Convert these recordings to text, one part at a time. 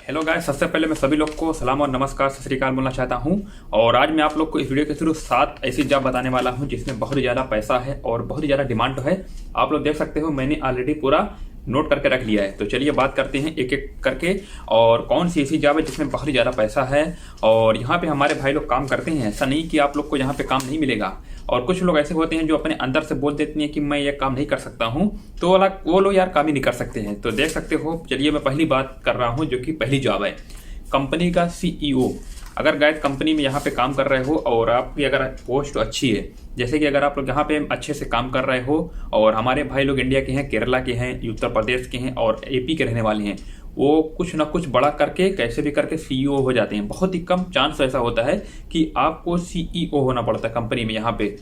Hello guys, सबसे पहले मैं सभी लोग को सलाम और नमस्कार सत श्री अकाल बोलना चाहता हूं। और आज मैं आप लोग को इस वीडियो के थ्रू 7 ऐसी जॉब बताने वाला हूं जिसमें बहुत ही ज़्यादा पैसा है और बहुत ही ज़्यादा डिमांड है। आप लोग देख सकते हो, मैंने ऑलरेडी पूरा नोट करके रख लिया है। तो चलिए बात करते हैं एक एक करके, और कौन सी ऐसी जॉब है जिसमें बहुत ही ज़्यादा पैसा है और यहाँ पे हमारे भाई लोग काम करते हैं। ऐसा नहीं कि आप लोग को यहाँ पे काम नहीं मिलेगा। और कुछ लोग ऐसे होते हैं जो अपने अंदर से बोल देते हैं कि मैं ये काम नहीं कर सकता हूँ, तो वो लोग यार काम ही नहीं कर सकते हैं। तो देख सकते हो, चलिए मैं पहली बात कर रहा हूँ जो कि पहली जॉब है कंपनी का CEO। अगर गाइस कंपनी में यहाँ पे काम कर रहे हो और आपकी अगर पोस्ट अच्छी है, जैसे कि अगर आप लोग यहाँ पे अच्छे से काम कर रहे हो और हमारे भाई लोग इंडिया के हैं, केरला के हैं, उत्तर प्रदेश के हैं और AP के रहने वाले हैं, वो कुछ ना कुछ बड़ा करके कैसे भी करके CEO हो जाते हैं। बहुत ही कम चांस ऐसा होता है कि आपको CEO होना पड़ता है कंपनी में यहाँ पे।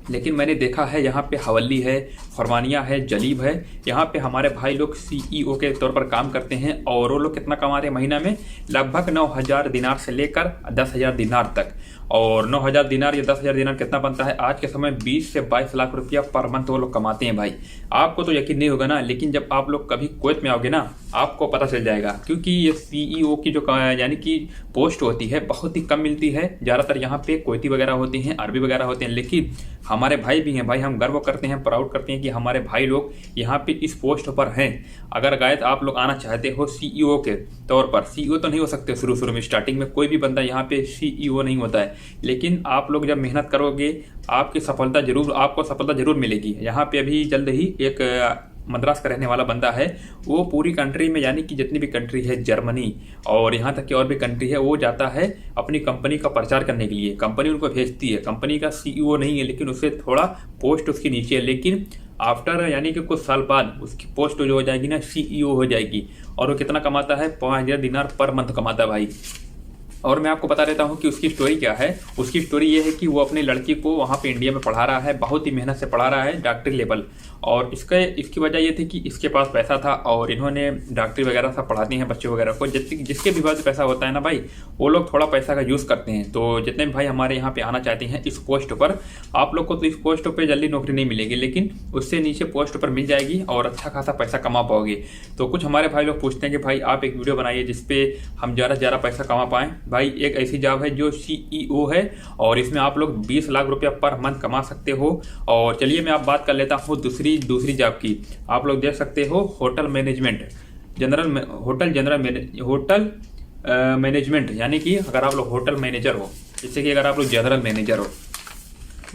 लेकिन मैंने देखा है यहाँ पे हवल्ली है, फरमानिया है, जलीब है, यहाँ पे हमारे भाई लोग CEO के तौर पर काम करते हैं। और वो लोग कितना कमाते हैं महीना में? लगभग 9,000 दिनार से लेकर 10,000 दिनार तक। और 9,000 दिनार या 10,000 दिनार कितना बनता है आज के समय? 20 से 22 लाख रुपया पर मंथ वो लोग कमाते हैं भाई। आपको तो यकीन नहीं होगा ना, लेकिन जब आप लोग कभी कुवैत में आओगे ना, आपको पता चल जाएगा। क्योंकि ये CEO की जो यानी कि पोस्ट होती है बहुत ही कम मिलती है। ज़्यादातर यहाँ पे कुवैती वगैरह होती हैं, अरबी वगैरह होते हैं। लेकिन हमारे भाई भी हैं भाई, हम गर्व करते हैं, प्राउड करते हैं कि हमारे भाई लोग यहाँ पे इस पोस्ट पर हैं। अगर गाइस आप लोग आना चाहते हो CEO के तौर पर, CEO तो नहीं हो सकते शुरू में, स्टार्टिंग में कोई भी बंदा यहाँ पे CEO नहीं होता है। लेकिन आप लोग जब मेहनत करोगे आपको सफलता जरूर मिलेगी। यहाँ पे अभी जल्द ही एक मद्रास का रहने वाला बंदा है, वो पूरी कंट्री में यानी कि जितनी भी कंट्री है, जर्मनी और यहाँ तक कि और भी कंट्री है, वो जाता है अपनी कंपनी का प्रचार करने के लिए। कंपनी उनको भेजती है। कंपनी का CEO नहीं है, लेकिन उससे थोड़ा पोस्ट उसकी नीचे है। लेकिन आफ्टर यानी कि कुछ साल बाद उसकी पोस्ट जो हो जाएगी ना, CEO हो जाएगी। और वो कितना कमाता है? 5,000 दिनार पर मंथ कमाता है भाई। और मैं आपको बता देता हूँ कि उसकी स्टोरी क्या है। उसकी स्टोरी ये है कि वो अपनी लड़की को वहाँ पे इंडिया में पढ़ा रहा है, बहुत ही मेहनत से पढ़ा रहा है, डॉक्टरी लेवल। और इसकी वजह ये थी कि इसके पास पैसा था और इन्होंने डॉक्टरी वगैरह सब पढ़ाती हैं बच्चे वगैरह को। जिसके भी पास पैसा होता है ना भाई, वो लोग थोड़ा पैसा का यूज़ करते हैं। तो जितने भी भाई हमारे यहाँ पे आना चाहते हैं इस पोस्ट पर, आप लोग को तो इस पोस्ट पर जल्दी नौकरी नहीं मिलेगी, लेकिन उससे नीचे पोस्ट पर मिल जाएगी और अच्छा खासा पैसा कमा पाओगे। तो कुछ हमारे भाई लोग पूछते हैं कि भाई आप एक वीडियो बनाइए जिसपे हम ज़्यादा से ज़्यादा पैसा कमा पाएँ। भाई एक ऐसी जॉब है जो CEO है और इसमें आप लोग 20 लाख रुपया पर मंथ कमा सकते हो। और चलिए मैं आप बात कर लेता हूँ दूसरी जॉब की। आप लोग देख सकते हो होटल मैनेजमेंट, यानी कि अगर आप लोग होटल मैनेजर हो, जैसे कि अगर आप लोग जनरल मैनेजर हो।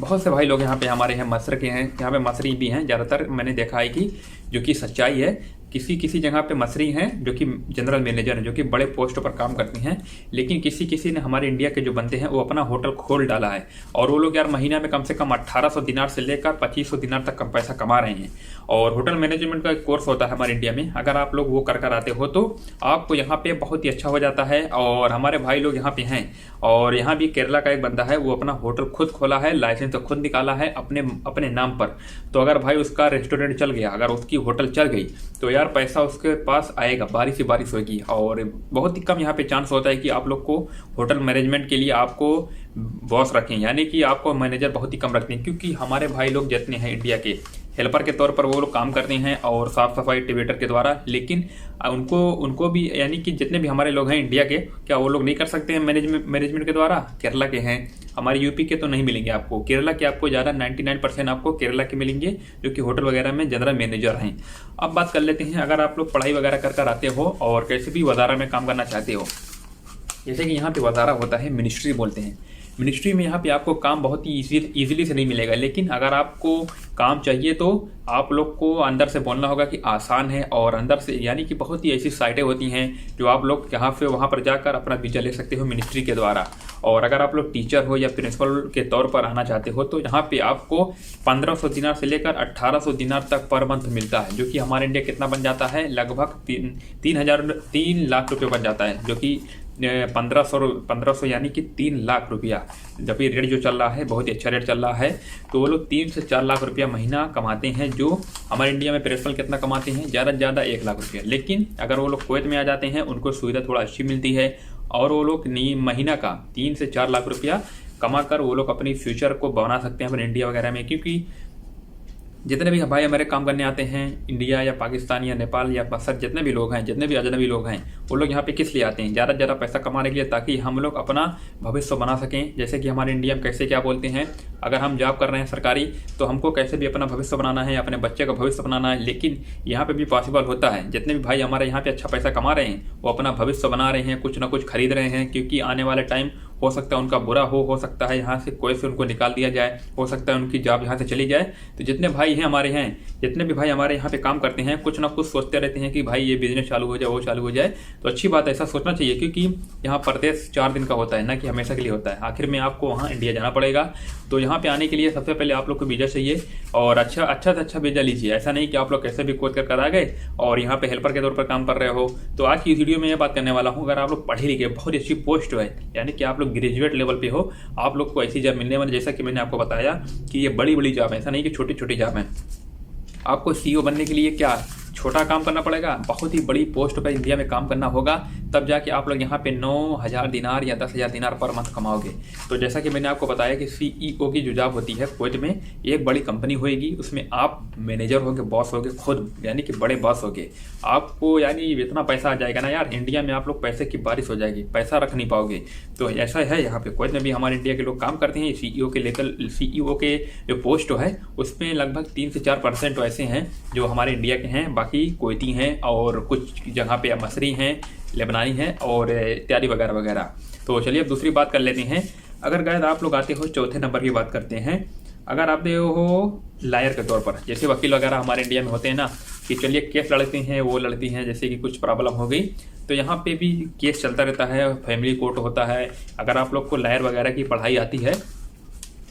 बहुत से भाई लोग यहाँ पे हमारे यहाँ मसर के हैं, यहाँ पे मसरी भी हैं ज़्यादातर। मैंने देखा है कि जो कि सच्चाई है, किसी जगह पे मसरी हैं जो कि जनरल मैनेजर हैं, जो कि बड़े पोस्ट पर काम करती हैं। लेकिन किसी ने हमारे इंडिया के जो बंदे हैं वो अपना होटल खोल डाला है और वो लोग यार महीना में कम से कम 1800 दिनार से लेकर 2500 दिनार तक कम पैसा कमा रहे हैं। और होटल मैनेजमेंट का एक कोर्स होता है हमारे इंडिया में, अगर आप लोग वो कर आते हो तो आपको यहाँ पे बहुत ही अच्छा हो जाता है। और हमारे भाई लोग यहाँ पे हैं। और यहाँ भी केरला का एक बंदा है, वो अपना होटल खुद खोला है, लाइसेंस तो खुद निकाला है अपने नाम पर। तो अगर भाई उसका रेस्टोरेंट चल गया, अगर उसकी होटल चल गई, तो यार पैसा उसके पास आएगा, बारिश ही बारिश होगी। और बहुत ही कम यहाँ पे चांस होता है कि आप लोग को होटल मैनेजमेंट के लिए आपको बॉस रखें, यानी कि आपको मैनेजर बहुत ही कम रखते हैं। क्योंकि हमारे भाई लोग जितने हैं इंडिया के हेल्पर के तौर पर वो लोग काम करते हैं और साफ सफाई टिबेटर के द्वारा। लेकिन उनको भी यानी कि जितने भी हमारे लोग हैं इंडिया के, क्या वो लोग नहीं कर सकते हैं मैनेजमेंट के द्वारा? केरला के हैं, हमारे UP के तो नहीं मिलेंगे आपको। केरला के आपको ज़्यादा 99% आपको केरला के मिलेंगे जो कि होटल वगैरह में जनरल मैनेजर हैं। अब बात कर लेते हैं, अगर आप लोग पढ़ाई वगैरह कर आते हो और कैसे भी वजारा में काम करना चाहते हो, जैसे कि यहाँ पे वजारा होता है, मिनिस्ट्री बोलते हैं। मिनिस्ट्री में यहाँ पे आपको काम बहुत ही ईजिली से नहीं मिलेगा। लेकिन अगर आपको काम चाहिए तो आप लोग को अंदर से बोलना होगा कि आसान है। और अंदर से यानी कि बहुत ही ऐसी साइटें होती हैं जो आप लोग यहाँ पे वहाँ पर जाकर अपना वीजा ले सकते हो मिनिस्ट्री के द्वारा। और अगर आप लोग टीचर हो या प्रिंसिपल के तौर पर आना चाहते हो तो यहाँ पे आपको 1500 दिनार से लेकर 1800 दिनार तक पर मंथ मिलता है, जो कि हमारे इंडिया कितना बन जाता है? लगभग 3 लाख रुपये बन जाता है, जो कि 1500 यानी कि 3 लाख रुपया। जब ये रेट जो चल रहा है बहुत ही अच्छा रेट चल रहा है, तो वो लोग 3 से 4 लाख रुपया महीना कमाते हैं। जो हमारे इंडिया में प्रिंसिपल कितना कमाते हैं? ज़्यादा से ज़्यादा 1 लाख रुपया। लेकिन अगर वो लोग कुवैत में आ जाते हैं, उनको सुविधा थोड़ा अच्छी मिलती है और वो लोग महीना का 3 से 4 लाख रुपया कमा कर वो लोग अपनी फ्यूचर को बना सकते हैं अपने इंडिया वगैरह में। क्योंकि जितने भी भाई हमारे काम करने आते हैं इंडिया या पाकिस्तान या नेपाल या मसर, जितने भी लोग हैं, जितने भी अजनबी लोग हैं, वो लोग यहाँ पे किस लिए आते हैं? ज़्यादा से ज़्यादा पैसा कमाने के लिए, ताकि हम लोग अपना भविष्य बना सकें। जैसे कि हमारे इंडिया में कैसे क्या बोलते हैं, अगर हम जॉब कर रहे हैं सरकारी, तो हमको कैसे भी अपना भविष्य बनाना है, अपने बच्चे का भविष्य बनाना है। लेकिन यहाँ पे भी पॉसिबल होता है, जितने भी भाई हमारे यहाँ पे अच्छा पैसा कमा रहे हैं, वो अपना भविष्य बना रहे हैं, कुछ ना कुछ खरीद रहे हैं, क्योंकि आने वाले टाइम हो सकता है उनका बुरा हो सकता है यहाँ से कोई से उनको निकाल दिया जाए, हो सकता है उनकी जॉब यहाँ से चली जाए। तो जितने भाई हैं हमारे हैं, जितने भी भाई हमारे यहाँ पे काम करते हैं, कुछ ना कुछ सोचते रहते हैं कि भाई ये बिजनेस चालू हो जाए, वो चालू हो जाए। तो अच्छी बात है, ऐसा सोचना चाहिए, क्योंकि यहाँ परदेश 4 दिन का होता है, ना कि हमेशा के लिए होता है। आखिर में आपको वहाँ इंडिया जाना पड़ेगा। तो यहाँ पे आने के लिए सबसे पहले आप लोग को वीज़ा चाहिए, और अच्छा से अच्छा वीज़ा लीजिए। ऐसा नहीं कि आप लोग कैसे भी खोद कर आ गए और यहाँ पे हेल्पर के तौर पर काम कर रहे हो। तो आज की वीडियो में ये बात करने वाला हूँ, अगर आप लोग पढ़े लिखे, बहुत अच्छी पोस्ट है, यानी कि आप लोग ग्रेजुएट लेवल पे हो, आप लोग को ऐसी जॉब मिलने वाली, जैसा कि मैंने आपको बताया कि ये बड़ी बड़ी जॉब है, ऐसा नहीं कि छोटी छोटी जॉब है। आपको सीईओ बनने के लिए क्या छोटा काम करना पड़ेगा, बहुत ही बड़ी पोस्ट पर इंडिया में काम करना होगा, तब जाके आप लोग यहाँ पे 9,000 दिनार या 10,000 दिनार पर मंथ कमाओगे। तो जैसा कि मैंने आपको बताया कि सीईओ की जो जॉब होती है कुवैत में, एक बड़ी कंपनी होगी, उसमें आप मैनेजर होगे, बॉस होगे खुद, यानी कि बड़े बॉस होगे। आपको यानी इतना पैसा आ जाएगा ना यार, इंडिया में आप लोग पैसे की बारिश हो जाएगी, पैसा रख नहीं पाओगे। तो ऐसा है यहाँ पे कुवैत में भी हमारे इंडिया के लोग काम करते हैं। सीईओ के जो पोस्ट है उसमें लगभग 3 से 4% ऐसे हैं जो हमारे इंडिया के हैं, बाकी कुवैती हैं और कुछ जगह पे मसरी हैं, लेबनानी हैं और इत्यादि वगैरह वगैरह। तो चलिए अब दूसरी बात कर लेते हैं। अगर गाइस आप लोग आते हो, चौथे नंबर की बात करते हैं, अगर आप हो लायर के तौर पर, जैसे वकील वगैरह हमारे इंडिया में होते हैं ना, कि चलिए केस लड़ते हैं, वो लड़ती हैं, जैसे कि कुछ प्रॉब्लम हो गई, तो यहाँ पे भी केस चलता रहता है, फैमिली कोर्ट होता है। अगर आप लोग को लायर वगैरह की पढ़ाई आती है,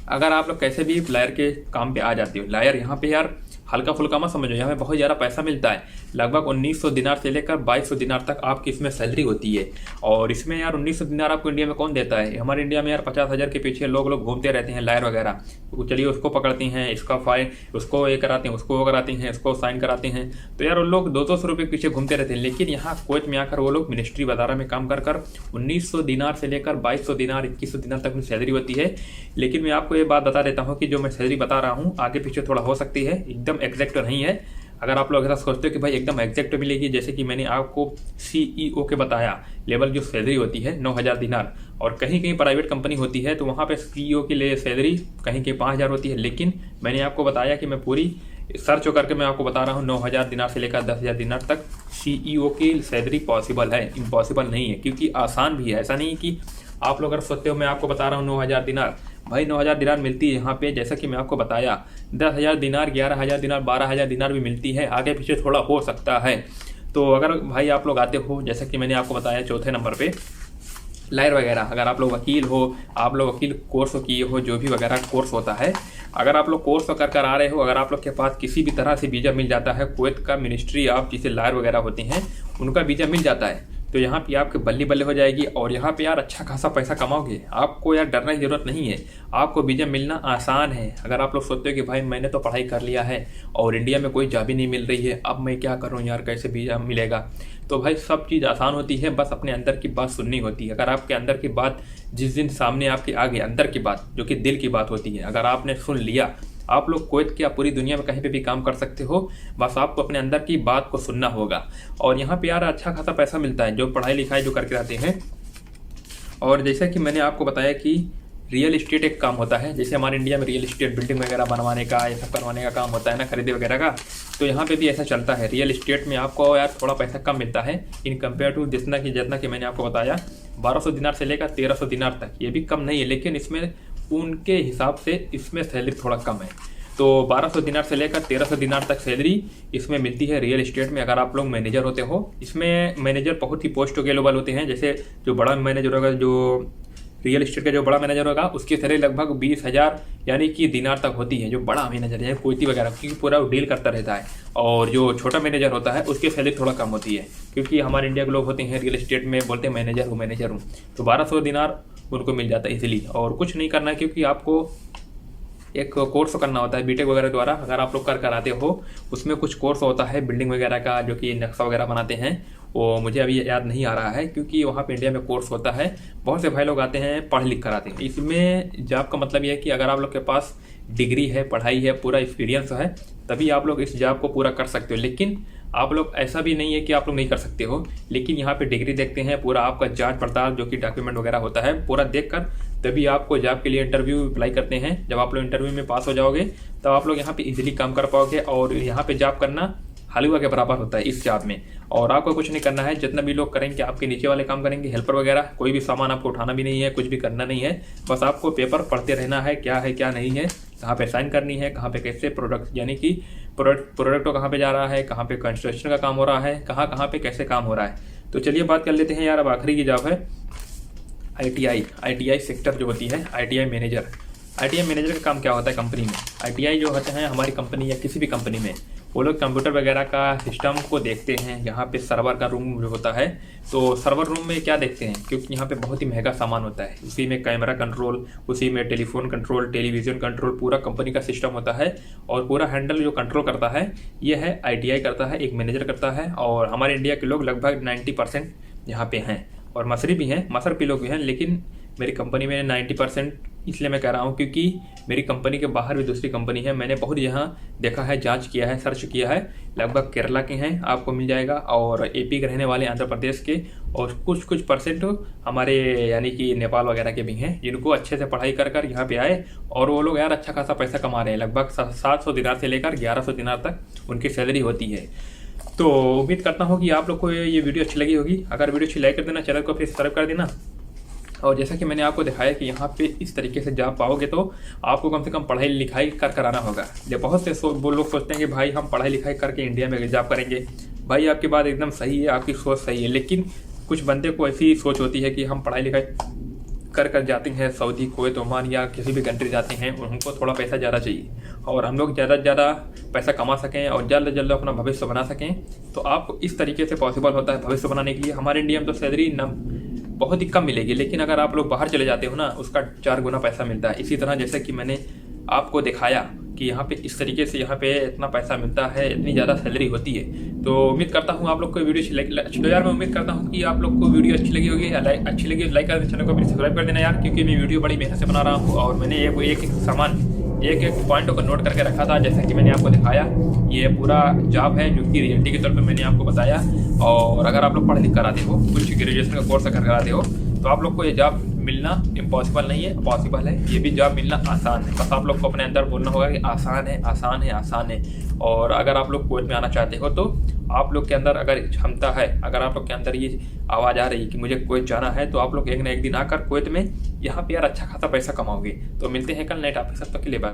अगर आप लोग कैसे भी लायर के काम पे आ जाते हो, लायर यहाँ पे यार हल्का फुल्का मत समझो, यहाँ पे बहुत ज़्यादा पैसा मिलता है। लगभग 1900 दिनार से लेकर 2200 दिनार तक आपकी इसमें सैलरी होती है। और इसमें यार 1900 दिनार आपको इंडिया में कौन देता है? हमारे इंडिया में यार 50,000 के पीछे लोग घूमते रहते हैं, लायर वगैरह। तो चलिए उसको पकड़ते हैं, इसका फाइन, उसको ये कराते हैं, उसको वो कराते हैं, इसको साइन कराते हैं। तो यार वो लोग 200 रुपये के पीछे घूमते रहते हैं। लेकिन यहाँ कुवैत में आकर वो लोग मिनिस्ट्री वगैरह में काम कर 1900 दिनार से लेकर 2200 दिनार 2100 दिनार तक में सैलरी होती है। लेकिन मैं आपको ये बात बता देता हूँ कि जो मैं सैलरी बता रहा हूँ आगे पीछे थोड़ा हो सकती है, एकदम एग्जैक्ट नहीं है। अगर आप लोग ऐसा सोचते हो कि भाई एकदम एग्जैक्ट मिलेगी, जैसे कि मैंने आपको सीईओ के बताया लेवल जो सैलरी होती है 9,000 दिनार, और कहीं कहीं प्राइवेट कंपनी होती है तो वहाँ पे सीईओ के लिए सैलरी कहीं कहीं 5,000 होती है। लेकिन मैंने आपको बताया कि मैं पूरी सर्च करके मैं आपको बता रहा हूँ 9,000 दिनार से लेकर 10,000 दिनार तक सीईओ की सैलरी पॉसिबल है, इम्पॉसिबल नहीं है, क्योंकि आसान भी है। ऐसा नहीं कि आप लोग अगर सोचते हो मैं आपको बता रहा हूँ 9,000 दिनार, भाई 9,000 दिनार मिलती है यहाँ पे, जैसा कि मैं आपको बताया 10,000 दिनार, 11,000 दिनार, 12,000 दिनार भी मिलती है, आगे पीछे थोड़ा हो सकता है। तो अगर भाई आप लोग आते हो, जैसा कि मैंने आपको बताया चौथे नंबर पे लायर वगैरह, अगर आप लोग वकील हो, आप लोग वकील कोर्स किए हो, जो भी वगैरह कोर्स होता है, अगर आप लोग कोर्स कर आ रहे हो, अगर आप लोग के पास किसी भी तरह से वीज़ा मिल जाता है कुवैत का, मिनिस्ट्री आप जिसे लायर वगैरह होते हैं उनका वीज़ा मिल जाता है, तो यहाँ पे आपके बल्ली बल्ले हो जाएगी और यहाँ पे यार अच्छा खासा पैसा कमाओगे। आपको यार डरने की जरूरत नहीं है, आपको वीज़ा मिलना आसान है। अगर आप लोग सोचते हो कि भाई मैंने तो पढ़ाई कर लिया है और इंडिया में कोई जॉब ही नहीं मिल रही है, अब मैं क्या करूँ यार, कैसे वीज़ा मिलेगा, तो भाई सब चीज़ आसान होती है, बस अपने अंदर की बात सुननी होती है। अगर आपके अंदर की बात जिस दिन सामने आपके आगे, अंदर की बात जो कि दिल की बात होती है, अगर आपने सुन लिया, आप लोग कुवैत क्या पूरी दुनिया में कहीं पे भी काम कर सकते हो, बस आपको अपने अंदर की बात को सुनना होगा। और यहाँ पे यार अच्छा खासा पैसा मिलता है जो पढ़ाई लिखाई जो करके आते हैं। और जैसा कि मैंने आपको बताया कि रियल इस्टेट एक काम होता है, जैसे हमारे इंडिया में रियल इस्टेट बिल्डिंग वगैरह बनवाने का, ये सब करवाने का काम होता है ना, खरीदे वगैरह का, तो यहाँ पे भी ऐसा चलता है। रियल इस्टेट में आपको यार थोड़ा पैसा कम मिलता है इन कंपेयर टू जितना कि मैंने आपको बताया 1200 दिनार से लेकर 1300 दिनार तक, ये भी कम नहीं है, लेकिन इसमें उनके हिसाब से इसमें सैलरी थोड़ा कम है। तो 1200 दिनार से लेकर 1300 दिनार तक सैलरी इसमें मिलती है रियल इस्टेट में, अगर आप लोग मैनेजर होते हो। इसमें मैनेजर बहुत ही पोस्ट अवेलेबल होते हैं, जैसे जो बड़ा मैनेजर होगा, जो रियल इस्टेट का जो बड़ा मैनेजर होगा उसकी सैलरी लगभग 20,000 यानी कि दिनार तक होती है, जो बड़ा मैनेजर है कुवैती वगैरह, क्योंकि पूरा डील करता रहता है। और जो छोटा मैनेजर होता है उसकी सैलरी थोड़ा कम होती है, क्योंकि हमारे इंडिया के लोग होते हैं रियल इस्टेट में बोलते हैं मैनेजर हूँ, तो 1200 दिनार उनको मिल जाता है इजीली। और कुछ नहीं करना है, क्योंकि आपको एक कोर्स करना होता है बीटेक वगैरह द्वारा, अगर आप लोग कर आते हो, उसमें कुछ कोर्स होता है बिल्डिंग वगैरह का, जो कि नक्शा वगैरह बनाते हैं, वो मुझे अभी याद नहीं आ रहा है, क्योंकि वहाँ पे इंडिया में कोर्स होता है, बहुत से भाई लोग आते हैं पढ़ लिख कर आते हैं। इसमें जॉब का मतलब ये है कि अगर आप लोग के पास डिग्री है, पढ़ाई है, पूरा एक्सपीरियंस है, तभी आप लोग इस जॉब को पूरा कर सकते हो। लेकिन आप लोग ऐसा भी नहीं है कि आप लोग नहीं कर सकते हो, लेकिन यहाँ पे डिग्री देखते हैं, पूरा आपका जांच पड़ताल जो कि डॉक्यूमेंट वगैरह होता है पूरा देखकर तभी आपको जॉब के लिए इंटरव्यू अप्लाई करते हैं। जब आप लोग इंटरव्यू में पास हो जाओगे तब आप लोग यहाँ पे इजीली काम कर पाओगे, और यहाँ पे जॉब करना हलवा के बराबर होता है इस जॉब में। और आपको कुछ नहीं करना है, जितना भी लोग करेंगे आपके नीचे वाले काम करेंगे, हेल्पर वगैरह, कोई भी सामान आपको उठाना भी नहीं है, कुछ भी करना नहीं है, बस आपको पेपर पढ़ते रहना है क्या नहीं है, कहाँ पे साइन करनी है, कहाँ पे कैसे प्रोडक्ट यानी कि प्रोडक्ट को कहाँ पे जा रहा है, कहाँ पे कंस्ट्रक्शन का काम हो रहा है, कहाँ पे कैसे काम हो रहा है। तो चलिए बात कर लेते हैं यार। अब आखिरी की जॉब है ITI सेक्टर जो होती है, ITI मैनेजर का काम क्या होता है कंपनी में। ITI जो होते हैं हमारी कंपनी या किसी भी कंपनी में, वो लोग कंप्यूटर वगैरह का सिस्टम को देखते हैं। यहाँ पे सर्वर का रूम जो होता है, तो सर्वर रूम में क्या देखते हैं, क्योंकि यहाँ पे बहुत ही महंगा सामान होता है, उसी में कैमरा कंट्रोल, उसी में टेलीफोन कंट्रोल, टेलीविज़न कंट्रोल, पूरा कंपनी का सिस्टम होता है। और पूरा हैंडल जो कंट्रोल करता है ये है ITI करता है, एक मैनेजर करता है। और हमारे इंडिया के लोग लगभग 90% यहाँ पे हैं, और मसरपी लोग भी हैं, लेकिन मेरी कंपनी में 90% इसलिए मैं कह रहा हूँ क्योंकि मेरी कंपनी के बाहर भी दूसरी कंपनी है। मैंने बहुत यहाँ देखा है, जांच किया है, सर्च किया है। लगभग केरला के हैं, आपको मिल जाएगा, और AP के रहने वाले, आंध्र प्रदेश के, और कुछ परसेंट हमारे यानी कि नेपाल वगैरह के भी हैं, जिनको अच्छे से पढ़ाई कर यहाँ पे आए, और वो लोग यार अच्छा खासा पैसा कमा रहे हैं। लगभग 700 दिनार से लेकर 1100 दिनार तक उनकी सैलरी होती है। तो उम्मीद करता हूँ कि आप लोग को ये वीडियो अच्छी लगी होगी। अगर वीडियो अच्छी लाइक कर देना, चैनल को फिर सब्सक्राइब कर देना। और जैसा कि मैंने आपको दिखाया कि यहाँ पे इस तरीके से जॉब पाओगे तो आपको कम से कम पढ़ाई लिखाई कर आना होगा। जब बहुत से वो लोग सोचते हैं कि भाई हम पढ़ाई लिखाई करके इंडिया में जॉब करेंगे। भाई आपकी बात एकदम सही है, आपकी सोच सही है, लेकिन कुछ बंदे को ऐसी सोच होती है कि हम पढ़ाई लिखाई कर जाते हैं सऊदी, कुवैत, ओमान या किसी भी कंट्री जाते हैं, उनको थोड़ा पैसा ज़्यादा चाहिए, और हम लोग ज़्यादा से ज़्यादा पैसा कमा सकें और जल्द से जल्द अपना भविष्य बना सकें। तो आपको इस तरीके से पॉसिबल होता है भविष्य बनाने के लिए। हमारे इंडिया में तो सैलरी बहुत ही कम मिलेगी, लेकिन अगर आप लोग बाहर चले जाते हो ना, उसका 4 गुना पैसा मिलता है। इसी तरह जैसे कि मैंने आपको दिखाया कि यहाँ पे इस तरीके से यहाँ पे इतना पैसा मिलता है, इतनी ज़्यादा सैलरी होती है। तो उम्मीद करता हूँ आप लोग को वीडियो अच्छी लगी यार। मैं उम्मीद करता हूँ कि आप लोग को वीडियो अच्छी लगी होगी। अच्छी लगी लाइक कर देना, चैनल को भी सब्सक्राइब कर देना यार, क्योंकि मैं वीडियो बड़ी मेहनत से बना रहा हूँ, और मैंने एक पॉइंट को नोट करके रखा था। जैसे कि मैंने आपको दिखाया, ये पूरा जॉब है जो कि रियलिटी के तौर पे मैंने आपको बताया। और अगर आप लोग पढ़ लिख कर आते हो, कुछ ग्रेजुएशन का कोर्स कर आते हो, तो आप लोग को ये जॉब मिलना इम्पॉसिबल नहीं है, पॉसिबल है। ये भी जॉब मिलना आसान है, बस आप लोग को अपने अंदर बोलना होगा कि आसान है, आसान है, आसान है। और अगर आप लोग कोर्ट में आना चाहते हो तो आप लोग के अंदर अगर क्षमता है, अगर आप लोग के अंदर ये आवाज़ आ रही है कि मुझे कुवैत जाना है, तो आप लोग एक ना एक दिन आकर कुवैत में यहाँ पे यार अच्छा खासा पैसा कमाओगे। तो मिलते हैं कल नए टॉपिक, तब तक के लिए बाय।